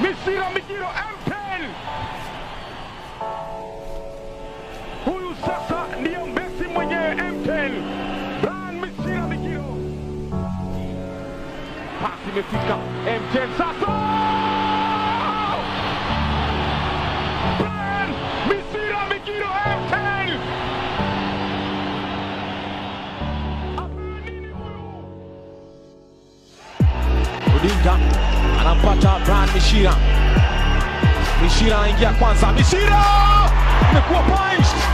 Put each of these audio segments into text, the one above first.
Mishira Migiro M10. Huyu sasa ndiyo Messi mwenyewe M10. Brian Mishira Migiro. Pasi imefika M10 sasa. Brian Mishira Migiro M10. Odinga anampata Brian Mishira. Mishira anaingia kwanza. Mishira! Amekuwa punched.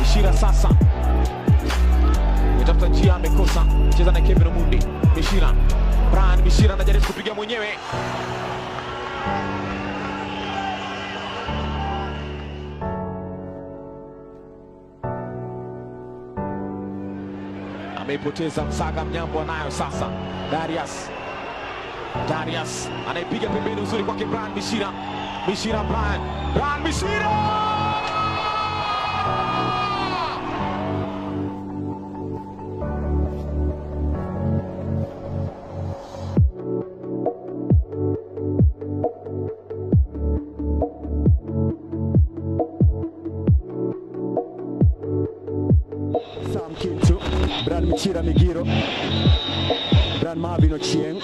Mishira sasa yatafuta njia, amekosa. Cheza na Kevin Omundi. Mishira, Brian Mishira anajaribu kupiga mwenyewe. Ameipoteza Msaga. Mnyambo anayo sasa. Darius anaipiga pembeni, uzuri kwake Brian Mishira. Mishira, Brian Mishira! Brian Mishira Migiro. Brian Marvin Ochieng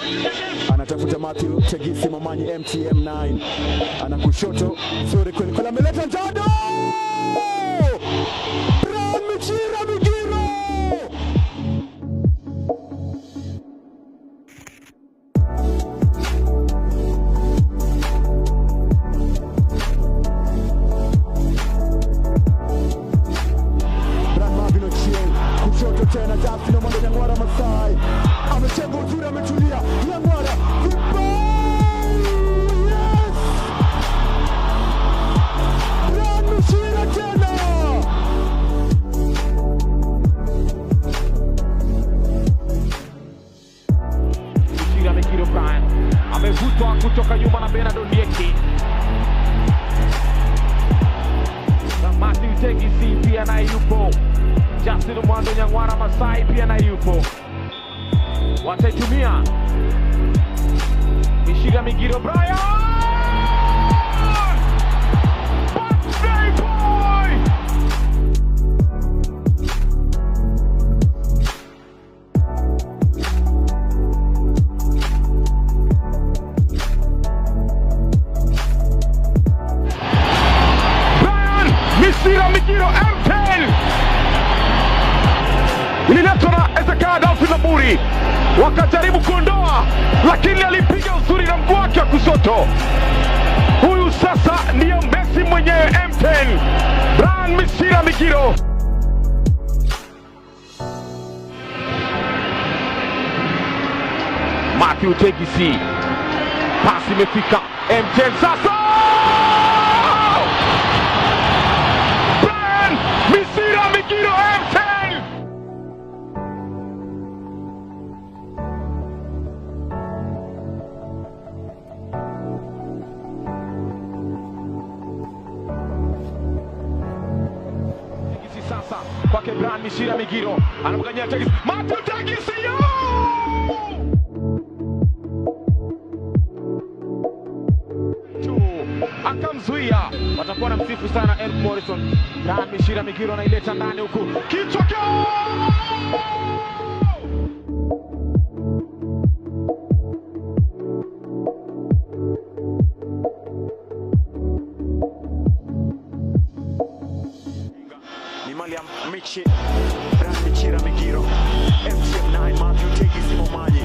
anatafuta Matthew Tegisi Momanyi MTM9 anakushoto, zuri kweli kweli, ameleta Njado. Brian Mishira Migiro. Brian Marvin Ochieng kushoto tena, Justin Omondo Nyangwara Masai amecheza uzuri, ametulia. Nyangwara yes! Brian Mishira tena. Mishira Migiro, Brian amevutwa kutoka nyuma na Bernard Odieki. Matthew Tegisi pia naye yupo. Justin Omondo Nyangwara Masai pia naye yupo. Wataitumia Mishira Migiro, Brian! Birthday boy! Brian Mishira Migiro M10. Ililetwa na Ezekiel Dolphin Maburi, wakajaribu kuondoa, lakini alipiga uzuri na mguu wake wa kushoto. Huyu sasa ndiyo Messi mwenyewe M10, Brian Mishira Migiro. Matthew Tegisi, pasi imefika M10 sasa. Brian Mishira Migiro M10. Sasa kwake Brian Mishira Migiro, anamganyia Tegisi. Matthew Tegisi, yo! Akamzuia. Watakuwa na msifu sana Eric Morrison. Brian Mishira Migiro anaileta ndani huku. Kichwa kio! Michi, Brian Mishira Migiro, MTM9, Matthew Tegisi Momanyi.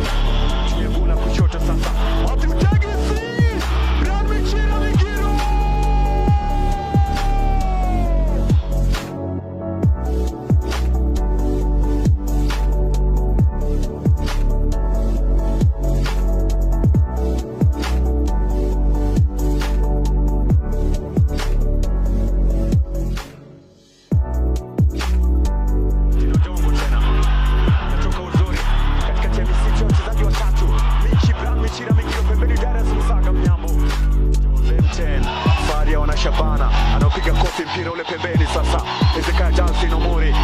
Tumegula kushoto sasa. Matthew Tegisi, Brian Mishira Migiro. mpira ule pembeni sasa. Ezekiel Johnson Omori.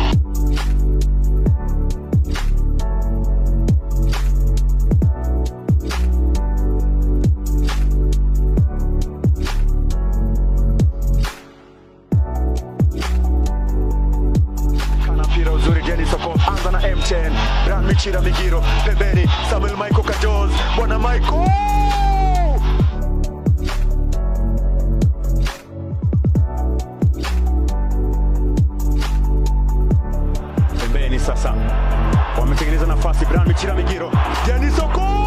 Anza na M10, Brian Michira Migiro, pembeni, Samuel Michael Kajoz, bwana Michael! Pembeni sasa, wametengeneza nafasi, Brian Michira Migiro, Dennis Okoth!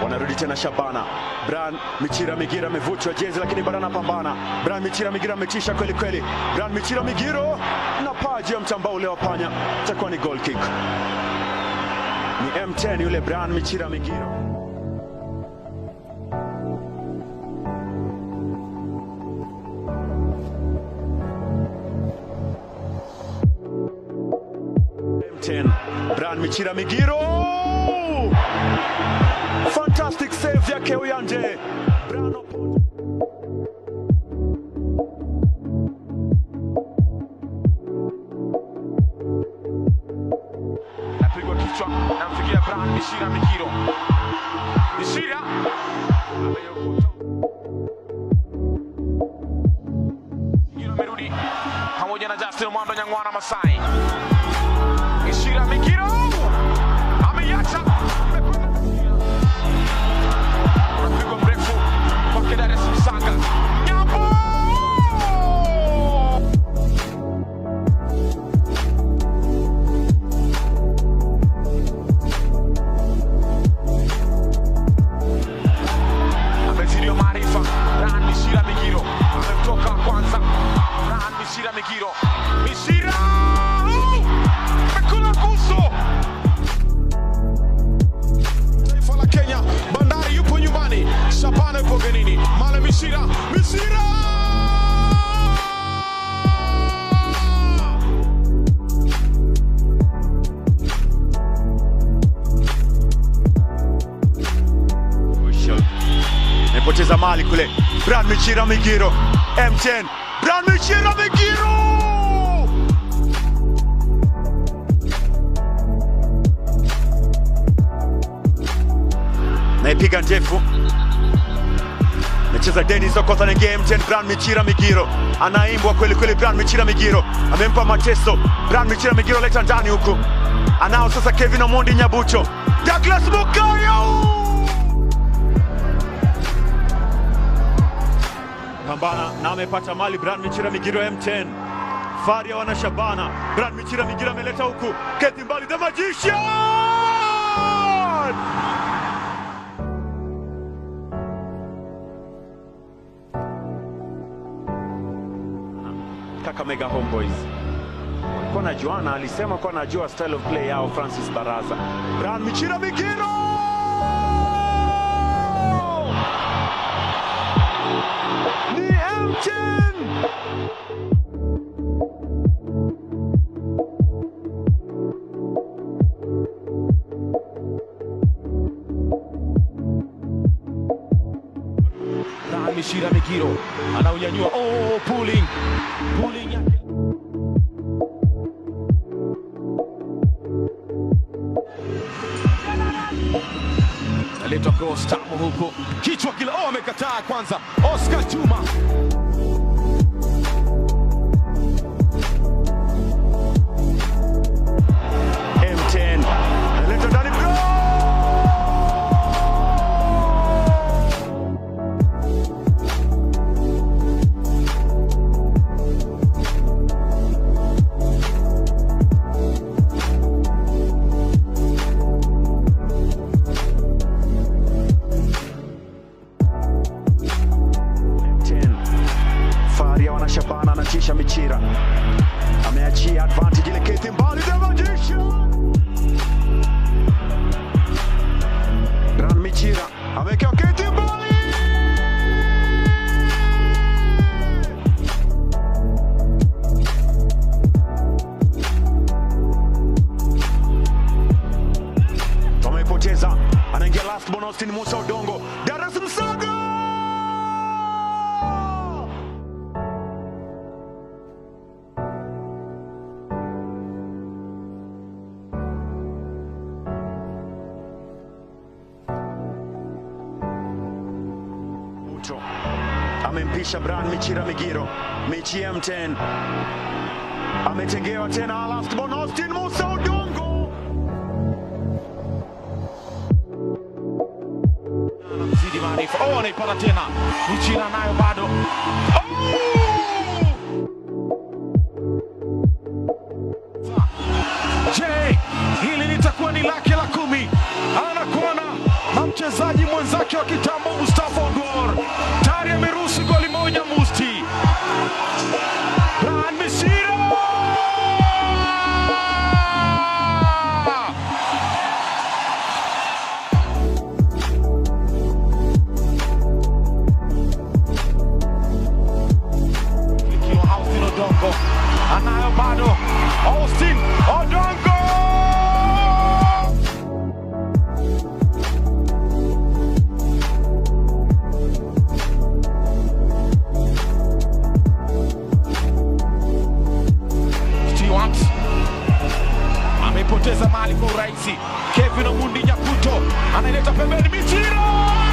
Wanarudi tena Shabana. Brian Michira Migiro amevutwa jezi lakini bado anapambana. Brian Michira Migiro ametisha kweli kweli. Brian Michira Migiro na paji ya mtambao ule wa panya. Itakuwa ni goal kick. Ni M10 yule Brian Michira Migiro. M10 Brian Michira Migiro. Fantastic save yake Uyanje. Apigwa kichwa na mfikia Brian Michira Migiro. Michira Migiro amerudi pamoja na Justin Mwando Nyangwana Masai. Michira Migiro ameiacha. Michira amekula kuso. Taifa la Kenya, Bandari yupo nyumbani, Shabana yupo genini. Male Michira Nepoteza mali kule. Brian Michira Migiro, M10 Brian Michira Migiro! Naipiga ndefu. Nacheza Dennis Okoth na game 10 Brian Michira Migiro. Anaimbwa kweli kweli Brian Michira Migiro. Amempa mateso. Brian Michira Migiro leta ndani huku. Anao sasa Kevin Omondi Nyabucho. Douglas Mukayo! Pambana na amepata mali Brian Michira Migiro M10. Faria wana Shabana. Brian Michira Migiro ameleta huku. Keti mbali the magician! Kakamega Homeboys. Kwa najuana alisema kwa najua style of play yao Francis Baraza. Brian Michira Migiro! Ni M10! Brian Michira Migiro anaunyanyua. Oh, pulling yake. Aletwa cross tamu huko. Kichwa kila amekataa kwanza. Oscar Juma. M10 aletwa ndani bro. last born Austin Musa Odongo. Darius Msaga! Amempisha Brian Michira Migiro. Michi M10 ametengewa tena last born Austin Musa Odongo. Anamzidi maarifa. Anaipata tena. Michira nayo bado. Je, hili litakuwa ni lake la 10. Anakuona na mchezaji mwenzake wa kitambo Mustafa Odor. Tayari ameruhusu goli moja Musti. Brian Michira! Ikiwa Austin Odongo anayo bado. Austin Odongo! Amepoteza mali kwa urahisi. Kevin Omundi Nyakuto anaileta pembeni. Michira!